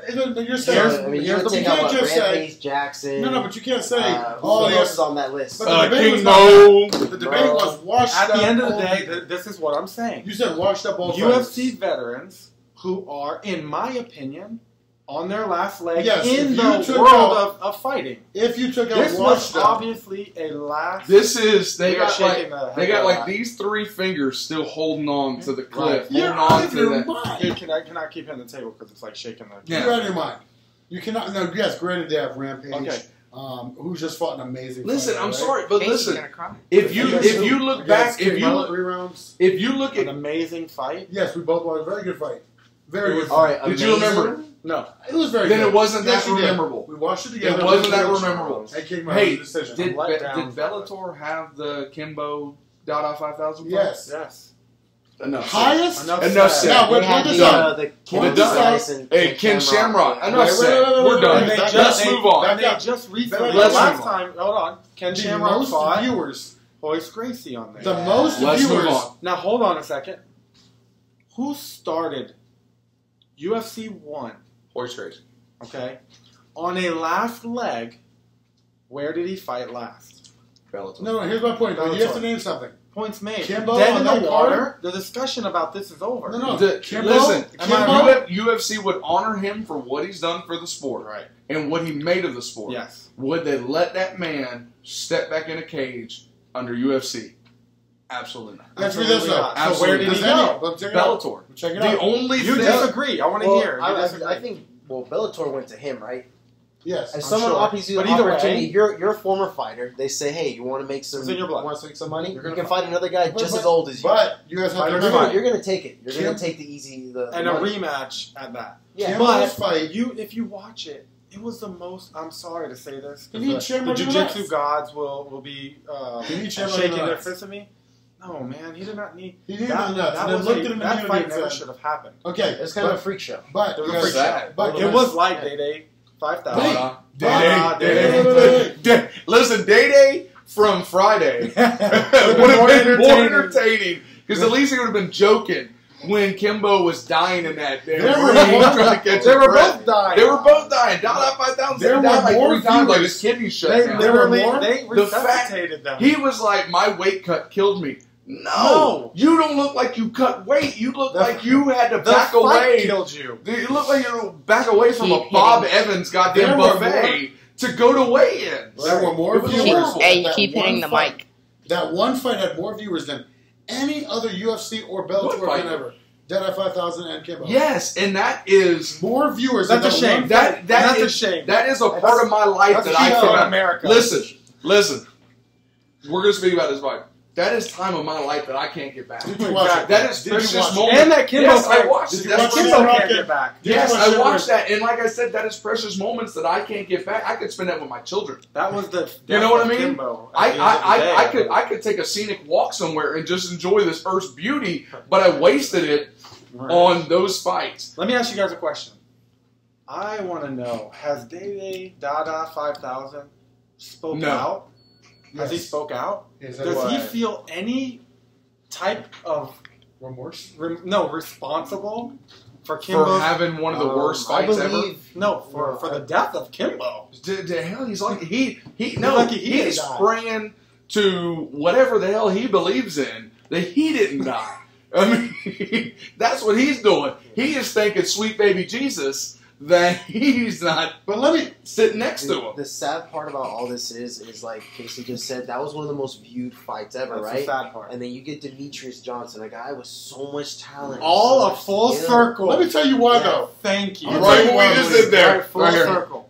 saying. You're So, saying. I mean, here's you're the- going to take you out can't what, just say- Rampage, Jackson. No, but you can't say who all else the. is on that list? But the debate was King not Mo. The debate was washed At the up end of the old day, people. this is what I'm saying. You said washed up old UFC fighters. veterans who are, in my opinion, on their last leg Yes, in if the you took world out- of fighting. If you took out This washed was up. obviously a last. This is they We are got shaking like the they heck got out like of that. these 3 fingers still holding on to the cliff, Right. You're holding out on of to your that. mind. Dude, can I keep hitting the table because it's like shaking the. Yeah. You're out of your mind. You cannot. No, yes, granted they have Rampage, Okay. who's just fought an amazing. Listen, fight, I'm right? sorry, but Casey's listen, gonna cry. if you look back, if you rounds. if you look An at amazing fight. Yes, we both watched. Very good fight. Very good. All Fight. right, Did you amazing. remember? No. It was very. Then good. it wasn't Yes, that you did. memorable. We watched it together. It wasn't that It memorable. came out Hey, with a decision. Did, let down did Bellator have the Kimbo Dada 5000 fight? Yes. Yes. Enough. Highest. Enough said. Now, They we're had this the, up. the We're Ken done. Tyson, Hey, Ken Shamrock. Yeah. Enough said. We're done. And they Let's just move on. And they Back up. just recently, Let's last move time, hold on, Ken The Shamrock most fought viewers. Hoist Gracie on there. The most Let's viewers. move on. Now hold on a second. Who started UFC 1? Horse race. Okay, on a last leg. Where did he fight last? Bellator. No, here's my point. Though. You have to Bellator. name something. Points made. Kimbo Dead on in that the water. card? The discussion about this is over. No. Listen, Kimbo? UFC would honor him for what he's done for the sport, Right. and what he made of the sport. Yes. Would they let that man step back in a cage under UFC? Absolutely not. Let's read this though. Absolutely. So where did he go? Bellator. Check it The out. only You thing. disagree. I want to hear. You disagree. I think Bellator went to him, right? Yes. As I'm someone sure. offers you But the either way- opportunity, you're a former fighter. They say, hey, you want to make some, It's in your blood. want to make some money? You're You gonna can fight another guy just as old as you. But you guys have to Fighter's remember, fight. You're gonna take it. You're Kim- gonna take the easy, the and a money. rematch at that. Yeah, Kimbo's But fight. if you watch it, it was the most. I'm sorry to say this. 'Cause You need the Chairman jiu-jitsu Relax. gods will be You need Chairman shaking their Relax. fists at me. No, man, he did not need. He needed that, the nuts. that And then was looked a- at him in that the fight unit and never said- should have happened. Okay, it's kind of a freak show. but It was you a guys- freak show. but It guys- was like Day 5,000. Dada. Dada. Day-Day. Listen, Day from Friday would have been more entertaining because at least he would have been joking when Kimbo was dying in that damn There were ring more- trying to catch They his were breath. both dying. They were both dying. Dada 5,000. There They died were like more 3 times, like viewers. his kidneys shut They down. literally more? they The fact- resuscitated them. He was like, my weight cut killed me. No, you don't look like you cut weight. You look like you had to the back fight away. killed you. You look like you back away from Keep a Bob hitting. Evans goddamn There were buffet to go to weigh-ins. There were more It was viewers. horrible. Hey, you That keep one hitting the fight- mic. That one fight had more viewers than any other UFC or What Bellator fight? event ever. Dead 5,000 and Kimbo. Yes, and that is More viewers. That's than a shame. one that That's a is shame. that is a part of my life That's that I key to cannot. America. Listen. We're gonna speak about this fight. That is time of my life that I can't get back. Did you watch it? That is Did you precious watch it? moment. And that Kimbo Yes, I fight. watched Did it. you That's watch what- it? Kimbo Rocket? can't get back. Did you Yes, watch I it? watched that, and like I said, that is precious moments that I can't get back. I could spend that with my children. That was the. You know what I mean? Kimbo at the end of the day. I could take a scenic walk somewhere and just enjoy this earth's beauty, but I wasted it Right. on those fights. Let me ask you guys a question. I want to know: has Day Dada 5,000 spoke No. out? Has he Yes. spoke out? Is that Does he why? feel any type of Remorse? responsible for For Kimbo's? having one of the worst I fights ever. believe, No, for the death of Kimbo. The hell, he's like he lucky he he's didn't die. praying to whatever the hell he believes in that he didn't die. I mean, that's what he's doing. He is thanking sweet baby Jesus that he's not But let me. sitting next to him. the sad part about all this is like Casey just said, that was one of the most viewed fights ever, That's right? the sad part. And then you get Demetrius Johnson, a guy with so much talent, All so a much full skill. circle. Let me tell you why, Yeah. though. Thank you. I'm Right telling you where why we just I did there. Right, full Right here. circle.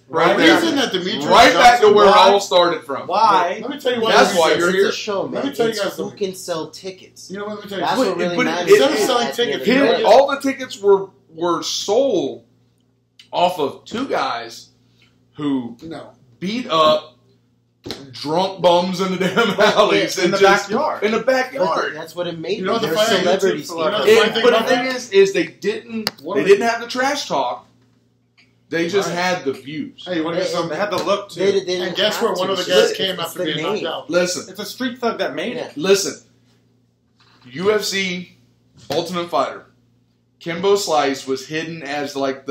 Right The there. reason that Demetrius Right back to Johnson- where it Why? all started from. Why? Let me tell you why. That's the why reason- you're It's here. a show, man. Let me tell you It's guys who something. can sell tickets. You know what? Let me tell you. That's But- what really but matters. it- Instead of selling at the end of tickets, the Him, day. all the tickets were sold off of two guys who No. beat up drunk bums in the damn alleys in and the just- backyard. In the But backyard. that's what it made You know them. the They're funny- celebrities. you know the Steve. funny And- thing but the about thing that? is they didn't What they are didn't have the trash talk. They just Right. had the views. Hey, you want to get They- some? They had the look too. They didn't And guess have where one to. of the It's guys just- came it's after the being name. knocked out? Listen, It's a street thug that made Yeah. it. listen. UFC Ultimate Fighter. Kimbo Slice was hidden as like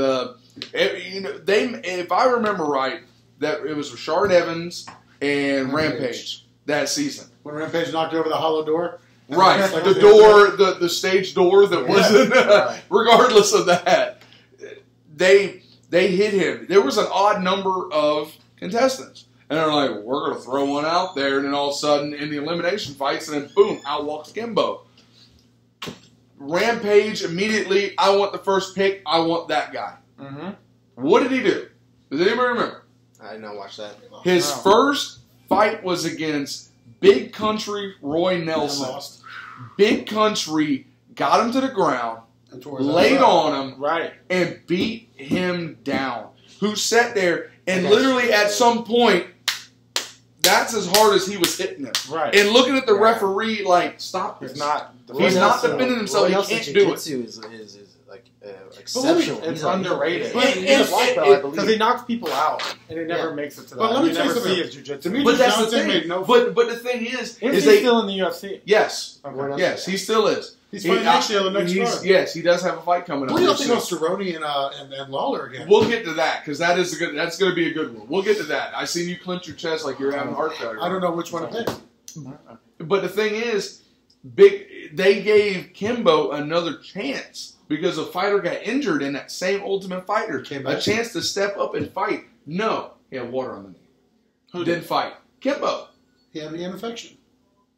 if I remember right, that it was Rashard Evans and Rampage that season. When Rampage knocked over the hollow door? Right, Like the the- door, the stage door that Yeah. wasn't. Right. Regardless of that, they hit him. There was an odd number of contestants, and they're like, "We're going to throw one out there," and then all of a sudden, in the elimination fights, and then boom, out walks Kimbo. Rampage immediately. I want the first pick. I want that guy. Mm-hmm. What did he do? Does anybody remember? I did not watch that. His No. first fight was against Big Country Roy And Nelson. lost. Big Country got him to the ground, And tore his laid ass out. on him, Right. and beat him down. Who sat there and Okay. literally at some point, that's as hard as he was hitting him. Right. And looking at the Yeah. referee like, stop this. He's not. He's not defending himself. Roy He Nelson can't do it. jiu-jitsu is like But let me- exceptional. it's He's a- underrated. He's a And- black belt, and- I Because believe. he knocks people out, and it never Yeah. makes it to that. But let me you tell you never something. see his jiu-jitsu. Demetrius But that's the Johnson thing. made no. But the thing is Is he they still in the UFC? yes, Okay. yes, he still is. He's fighting next year, the next he's- card. Yes, he does have a fight coming up. What do you here think soon. about Cerrone and Lawler again? We'll get to that because that is that's going to be a good one. We'll get to that. I seen you clench your chest like you're having heart failure. I don't know which one to pick. But the thing is, they gave Kimbo another chance because a fighter got injured in that same Ultimate Fighter. A chance to step up and fight. No, he had water on the knee. Who didn't fight? Kimbo. He had an infection.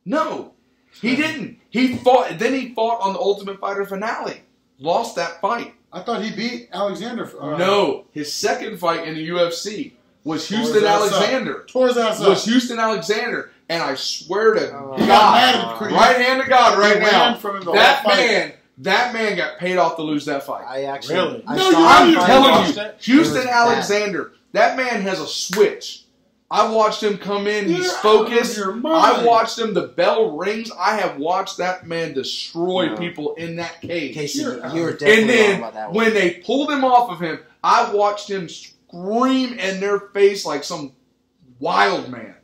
No, he didn't. He fought. Then he fought on the Ultimate Fighter finale. Lost that fight. I thought he beat Alexander. No, his second fight in the UFC was Houston Alexander. Tore his ass up. Was Houston Alexander. And I swear to he God, right hand to God right now, that man got paid off to lose that fight. I actually... Really? I'm telling you, Houston Alexander, that man has a switch. I watched him come in. He's focused. I watched him. The bell rings. I have watched that man destroy people in that cage. Casey, you were definitely and then wrong about that one. when they pulled him off of him, I watched him scream in their face like some wild man.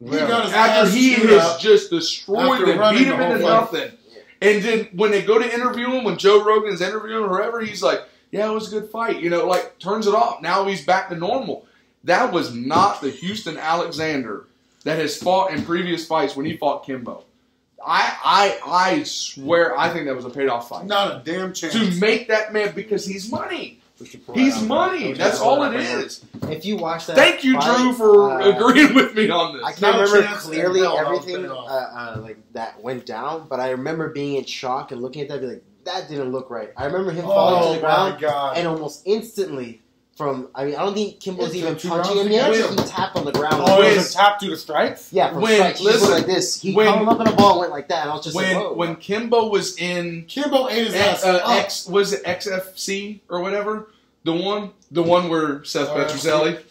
After he has just destroyed them, beat him into nothing. And then when they go to interview him, when Joe Rogan's interviewing him or whoever, he's like, yeah, it was a good fight. You know, like, turns it off. Now he's back to normal. That was not the Houston Alexander that has fought in previous fights when he fought Kimbo. I swear, I think that was a paid-off fight. Not a damn chance. To make that man, because he's money. He's money. That's all it is. If you watch that, thank you, fight, Drew, for agreeing with me on this. I can't remember clearly everything like that went down, but I remember being in shock and looking at that, and be like, that didn't look right. I remember him falling to the ground, and almost instantly. I don't think Kimbo's even punching him yet. He tapped on the ground. Oh, it was a tap through the strikes? Yeah, from strikes. He went like this. He caught him up in a ball and went like that. And I was just like, whoa. When Kimbo was in... Kimbo ate his ass was it XFC or whatever? The one where Seth Petrozelli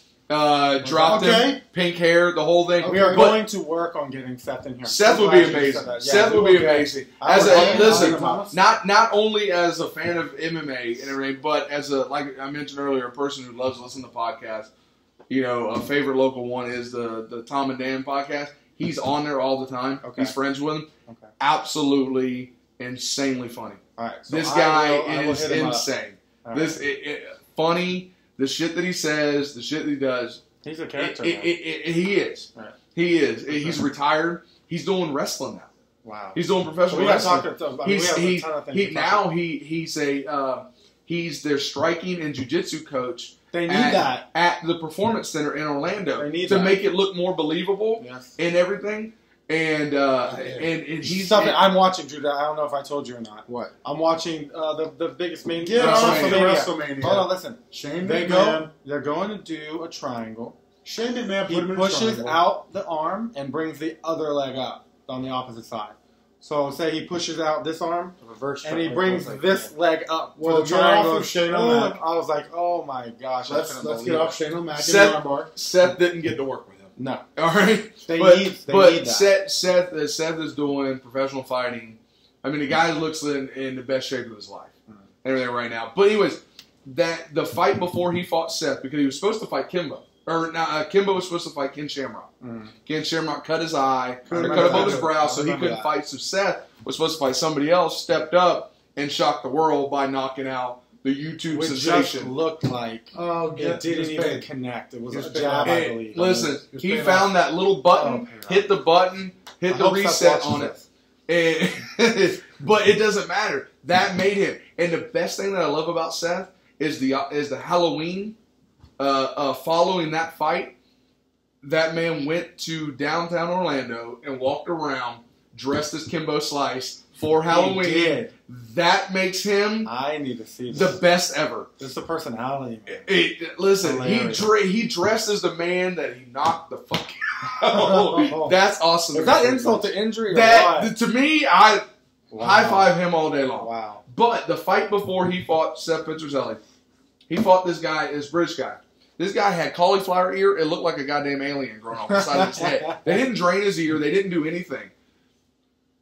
dropped him, pink hair, the whole thing. We are going to work on getting Seth in here. Seth would be amazing. Seth would be amazing. Listen, not only as a fan of MMA and everything, but as like I mentioned earlier, a person who loves listening to podcasts. You know, a favorite local one is the Tom and Dan podcast. He's on there all the time. Okay. He's friends with him. Okay. Absolutely insanely funny. All right. So this guy is insane. Funny. The shit that he says, the shit that he does. He's a character. He is. Right. He is. He's retired. He's doing wrestling now. Wow. He's doing professional wrestling. He's their striking and jiu-jitsu coach. They need that at the Performance Center in Orlando to make it look more believable and everything. And he's something I'm watching, Drew. I don't know if I told you or not. What? I'm watching the biggest main WrestleMania. Hold on, listen. Shane McMahon. They're going to do a triangle. Shane McMahon he pushes out the arm and brings the other leg up on the opposite side. So say he pushes out this arm and he brings this leg up. Well, triangle of Shane O'Mac. I was like, oh my gosh. Let's get off Shane O'Mac. Seth didn't get to work with him. No. All right. They need that. Seth is doing professional fighting. I mean, the guy looks in the best shape of his life. Everything right now. But anyways, the fight before he fought Seth, because he was supposed to fight Kimbo. Kimbo was supposed to fight Ken Shamrock. Ken Shamrock cut his eye, cut above his brow, so he couldn't fight. So Seth was supposed to fight somebody else, stepped up, and shocked the world by knocking out the YouTube sensation. Just looked like it didn't even connect. It was a jab, I believe. Listen, he found that little button, hit the button, hit the reset on it. But it doesn't matter. That made him. And the best thing that I love about Seth is the Halloween. Following that fight, that man went to downtown Orlando and walked around dressed as Kimbo Slice for Halloween. He did. That makes him I need to see this. The best ever. This is a personality. Listen, he dressed as the man that he knocked the fuck out. That's awesome. Is that insult to injury? To me, I high five him all day long. Wow. But the fight before he fought Seth Petrozelli, he fought this British guy. This guy had cauliflower ear. It looked like a goddamn alien growing off the side of his head. They didn't drain his ear. They didn't do anything.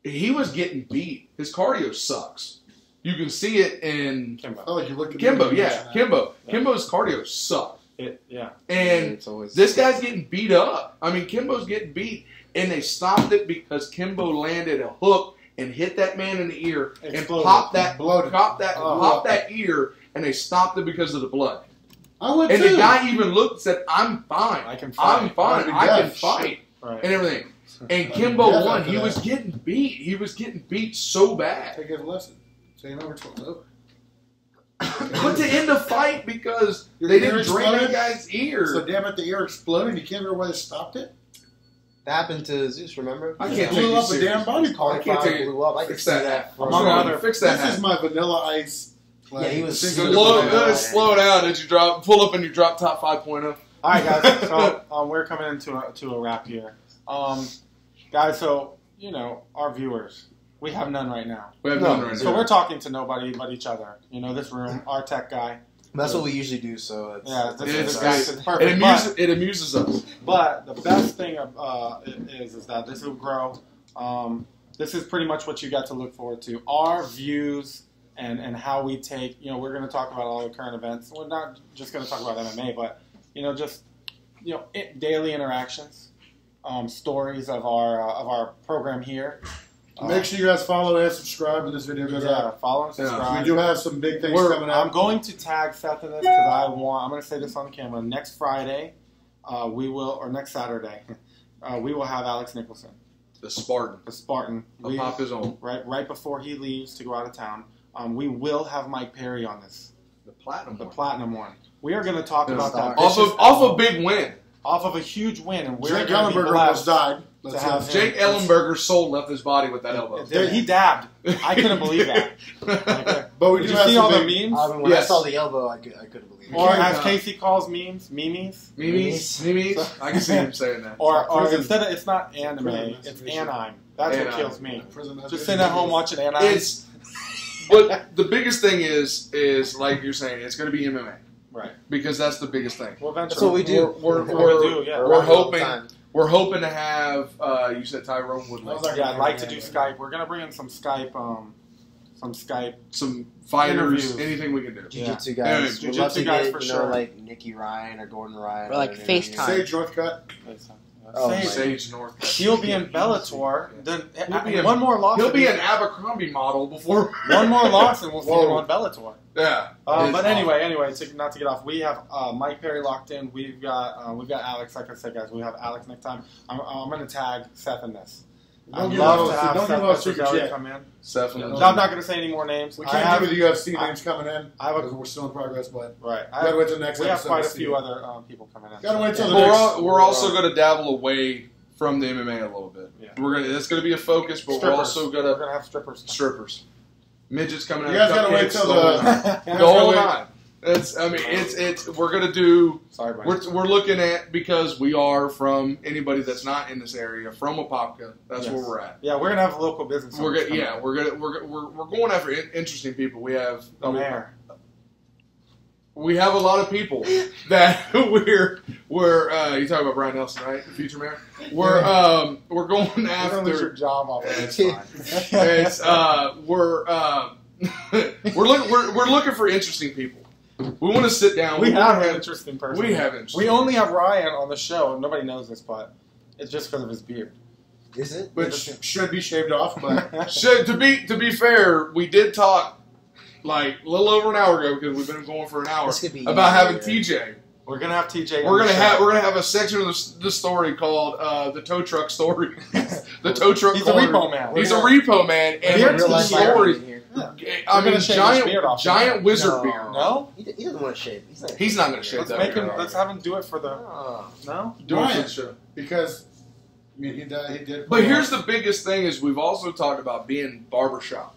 He was getting beat. His cardio sucks. You can see it in Kimbo. Oh, you look at Kimbo. Kimbo. Kimbo's cardio sucks. And this guy's getting beat up. I mean, Kimbo's getting beat. And they stopped it because Kimbo landed a hook and hit that man in the ear and popped that ear. And they stopped it because of the blood. And the guy even looked and said, I'm fine. I can fight. I can fight. Right. And everything. And Kimbo Yeah, won. after He that. was getting beat. He was getting beat so bad. Take it a lesson. Say over till it's over. But to end the fight because Your they ear didn't drain exploded? that guy's ear. So damn it, the ear exploded. You can't remember why they stopped it. That happened to Zeus, remember? I It can't blew take up you a damn body serious. part. I can't take it. blew up. I could Fix see that. that. From Among other- Fix that. This is my Vanilla Ice. Yeah, he was Slow down as you pull up and you drop top 5.0. All right, guys. So we're coming into a wrap here, guys. So our viewers, we have none right now. We have No, none right So now. we're talking to nobody but each other. This room, our tech guy. That's what we usually do, so it's... Yeah, this It's is great. perfect. It amuses us. But the best thing is that this will grow. This is pretty much what you got to look forward to. Our views and how we take. We're going to talk about all the current events. We're not just going to talk about MMA, but daily interactions, stories of our program here. Make sure you guys follow and subscribe when this video goes out. Follow and subscribe. We do have some big things coming I'm out. going to tag Seth in this because I'm going to say this on camera. Next Friday, next Saturday, we will have Alex Nicholson, The Spartan. the Spartan, I'll pop his own. right before he leaves to go out of town. We will have Mike Perry on this, The Platinum. the Platinum one. We are going to talk about that Off a big win. off of a huge win, and we're Jake going to be Ellenberger almost blessed died. to have him. Jake Ellenberger's soul left his body with that elbow. He dabbed. I couldn't believe that. But we Did do you have see some all the big- memes? when I Yes. saw the elbow, I couldn't believe it. Or can't, as Casey calls memes, memes. Memes. I can see him saying that. Or Prison- instead of, it's not anime, prison it's masturbation. anime. That's what Anime. kills me. Prison Just sitting at home watching anime. It's. But the biggest thing is like you're saying, it's going to be MMA right. because that's the biggest thing. Well, eventually. That's what we do. We're do, yeah. we're All the hoping time. we're hoping to have. You said Tyrone I Woodley. was like, Yeah, I'd like to do Skype. We're gonna bring in some Skype. Some fighters, Interviews. anything we can do. Jiu-jitsu Yeah. guys. Yeah, We'd love to jiu-jitsu guys get, for sure. like Nikki Ryan or Gordon Ryan. Or like an interview. FaceTime. Sage Northcutt. Oh, Sage. Sage North. He'll be in Bellator. Then He'll be one more loss. He'll be an Abercrombie model before. one more loss, and we'll see him Whoa. on Bellator. Yeah. But anyway, not to get off, we have Mike Perry locked in. We've got Alex. Like I said, guys, we have Alex next time. I'm going to tag Seth in this. I'd Don't love to have give Seth out secrets Petrozelli yet. come in. Seth No, and No, I'm not going to say any more names. We I can't have, give you the UFC names coming in. I have a- because we're still in progress, but right. we gotta wait till the next We have episode quite a to see few it. other people coming in. Gotta wait till the We're, next. we're also going to dabble away from the MMA a little bit. Yeah. That's going to be a focus, but we're Strippers. also going We're to going to have strippers. midgets coming out. You guys of gotta wait cupcakes, till the whole nine. the. The whole nine. We're going to do. Sorry, Brian. We're looking at, because we are from anybody that's not in this area from Apopka. That's Yes. where we're at. Yeah, we're gonna have local business. We're owners gonna, coming yeah, in. we're going after interesting people. We have The mayor. we have a lot of people that we're you talking about Brian Nelson, right? The future mayor. We're going You're gonna lose your after. job off of It's it. fine. It's we're looking for interesting people. We want to sit down. We wanna have an interesting person. We have interesting. We only have Ryan on the show. Nobody knows this, but it's just because of his beard. Is it? Which should be shaved off, but To be fair, we did talk like a little over an hour ago because we've been going for an hour This could be about having easier. TJ. We're gonna have TJ. We're gonna have a section of the story called the tow truck story. The tow truck. He's a corner. repo man. He's a repo man, and Beard the to the story. in here. I We're mean, gonna shave his beard off. giant wizard No. beard. No, He doesn't want to shave. He's not gonna shave let's that make beard him. off. Let's have him do it for the. Oh. No, Do it for Ryan. the show. because I mean he did. But here's the biggest thing: is we've also talked about being barbershop.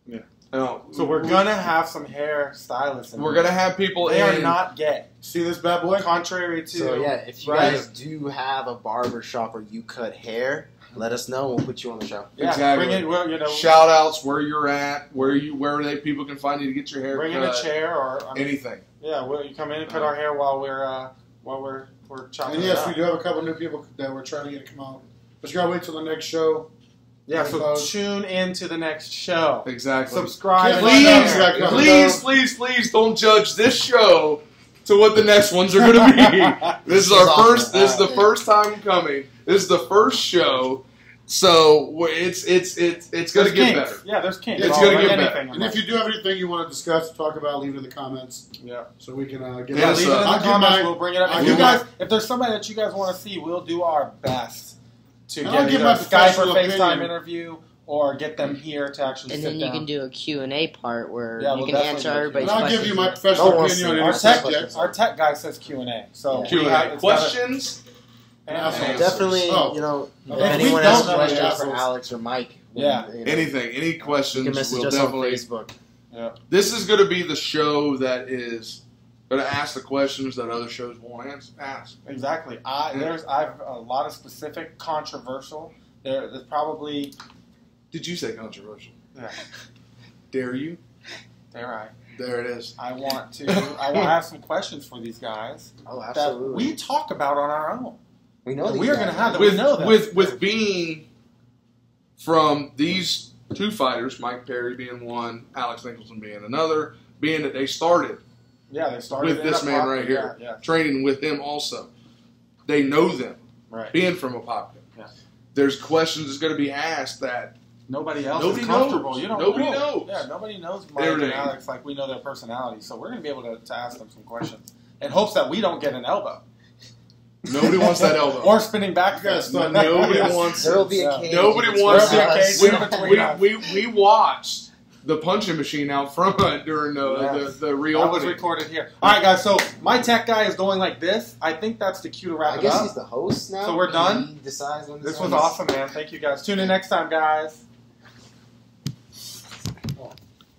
Yeah. No, so we're gonna have some hair stylists. we're gonna have people. They are in, not gay. See this bad boy? Contrary to. So yeah, if you Right. guys do have a barber shop where you cut hair, let us know. We'll put you on the show. Yeah, Exactly. bring in. Well, shout outs where you're at, where people can find you to get your hair bring in cut, a chair or anything. Yeah, well, you come in and cut our hair while we're chopping. And it yes, up. we do have a couple new people that we're trying to get to come out. But you gotta wait till the next show. Yeah, so Because- tune in to the next show. Exactly. Subscribe. Can't find out. Please don't judge this show to what the next ones are going to be. This is our awesome. first. This is the first time coming. This is the first show, so it's going to get better. Yeah, there's kinks. It's gonna Like get anything better. in And if life. you do have anything you want to discuss, talk about, leave it in the comments Yeah. so we can get Yeah, it. Leave it in the I'll give comments. my- We'll bring it up. I'll If give you guys, if there's somebody that you guys want to see, we'll do our best to I'll get give either my a Skype or professional FaceTime opinion. interview or get them here to actually And sit then you down. can do a Q&A part where Yeah, you we'll can definitely answer do a everybody's And I'll questions. give you my No professional one opinion on wants any Our tech, subject. our tech guy says Q&A. So Yeah. we have- Q&A. it's gotta- Questions? and Answers. Definitely, Oh. you know, If if we anyone don't has know questions the for assholes. Alex or Mike, Yeah. you know, Anything, any you questions? can message We'll us on definitely. Facebook. This is going to be the show that is going to ask the questions that other shows won't ask. Exactly. I've a lot of specific controversial. There's probably Did you say controversial? yeah. Dare you? Dare I? There it is. I want to have some questions for these guys Oh, that absolutely. we talk about on our own. We know We are going to have them. With We know them. with being from these two fighters, Mike Perry being one, Alex Nicholson being another, being that they started yeah, they started with in this a man pop- right here, Yeah, training with him also. They know them, right. being from a pop. Yeah. There's questions that's going to be asked that Nobody else Nobody is comfortable. knows. You don't Nobody know. knows. Yeah, nobody knows Mike Everything. and Alex like we know their personalities. So we're going to be able to ask them some questions in hopes that we don't get an elbow. nobody wants that elbow. Or spinning back. You guys thought Nobody Yes. wants There will be a Yeah. cage. Nobody between wants There'll be a us. cage in between us. we watched the punching machine out front during Yes. the That was reopening. recorded here. All right, guys. So my tech guy is going like this. I think that's the cue to wrap I it guess up. he's the host now. So we're done? He decides when This it's was on. awesome, man. Thank you, guys. Tune in next time, guys.